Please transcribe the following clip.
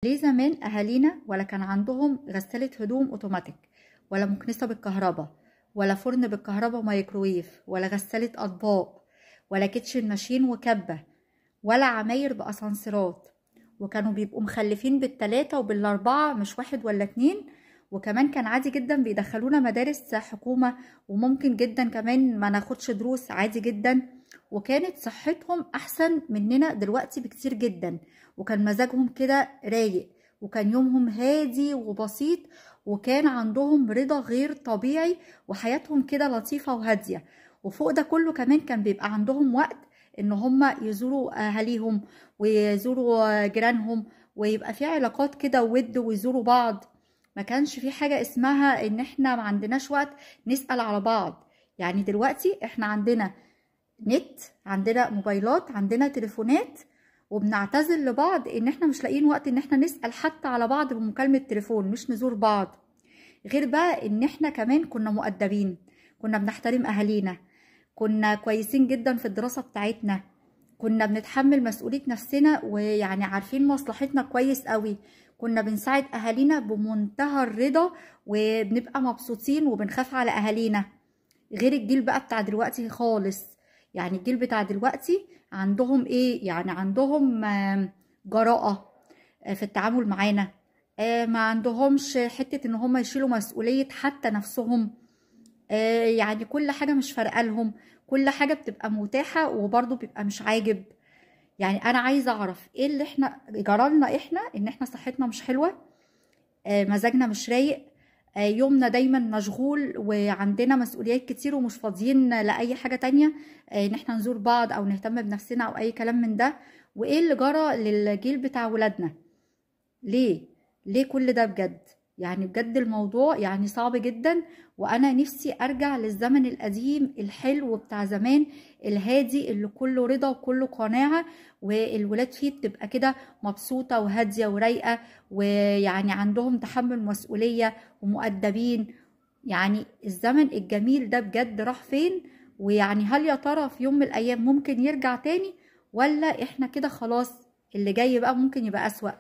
ليه زمان اهالينا ولا كان عندهم غسالة هدوم اوتوماتيك، ولا مكنسة بالكهرباء، ولا فرن بالكهرباء مايكرويف، ولا غسالة اطباق، ولا كيتشن ماشين وكبة، ولا عماير باسانسيرات، وكانوا بيبقوا مخلفين بالتلاتة وبالاربعة مش واحد ولا اتنين، وكمان كان عادي جدا بيدخلونا مدارس حكومة، وممكن جدا كمان ما ناخدش دروس عادي جدا، وكانت صحتهم احسن مننا دلوقتي بكتير جدا، وكان مزاجهم كده رايق، وكان يومهم هادي وبسيط، وكان عندهم رضا غير طبيعي، وحياتهم كده لطيفة وهادية. وفوق ده كله كمان كان بيبقى عندهم وقت ان هم يزوروا اهاليهم ويزوروا جيرانهم، ويبقى في علاقات كده ود ويزوروا بعض. ما كانش في حاجة اسمها ان احنا ما عندناش وقت نسأل على بعض. يعني دلوقتي احنا عندنا نت، عندنا موبايلات، عندنا تليفونات، وبنعتذر لبعض ان احنا مش لاقيين وقت ان احنا نسأل حتى على بعض بمكالمة تليفون، مش نزور بعض. غير بقى ان احنا كمان كنا مؤدبين، كنا بنحترم اهالينا، كنا كويسين جدا في الدراسة بتاعتنا، كنا بنتحمل مسؤولية نفسنا ويعني عارفين مصلحتنا كويس قوي، كنا بنساعد اهالينا بمنتهى الرضا، وبنبقى مبسوطين وبنخاف على اهالينا. غير الجيل بقى بتاع دلوقتي خالص. يعني الجيل بتاع دلوقتي عندهم ايه؟ يعني عندهم جراءة في التعامل معانا، ما عندهمش حتة ان هم يشيلوا مسؤولية حتى نفسهم. يعني كل حاجة مش فارقة لهم، كل حاجة بتبقى متاحة وبرضه بيبقى مش عاجب. يعني انا عايزة اعرف ايه اللي احنا جرالنا، احنا ان احنا صحتنا مش حلوة، مزاجنا مش رايق، يومنا دايما مشغول وعندنا مسؤوليات كتير ومش فاضيين لأي حاجة تانية، ان احنا نزور بعض او نهتم بنفسنا او اي كلام من ده. وايه اللي جرى للجيل بتاع ولادنا؟ ليه كل ده بجد؟ يعني بجد الموضوع يعني صعب جدا، وانا نفسي ارجع للزمن القديم الحلو بتاع زمان، الهادي اللي كله رضا وكله قناعة، والولاد فيه بتبقى كده مبسوطة وهادية ورايقة، ويعني عندهم تحمل مسؤولية ومؤدبين. يعني الزمن الجميل ده بجد راح فين؟ ويعني هل يا ترى في يوم من الايام ممكن يرجع تاني، ولا احنا كده خلاص اللي جاي بقى ممكن يبقى اسوأ؟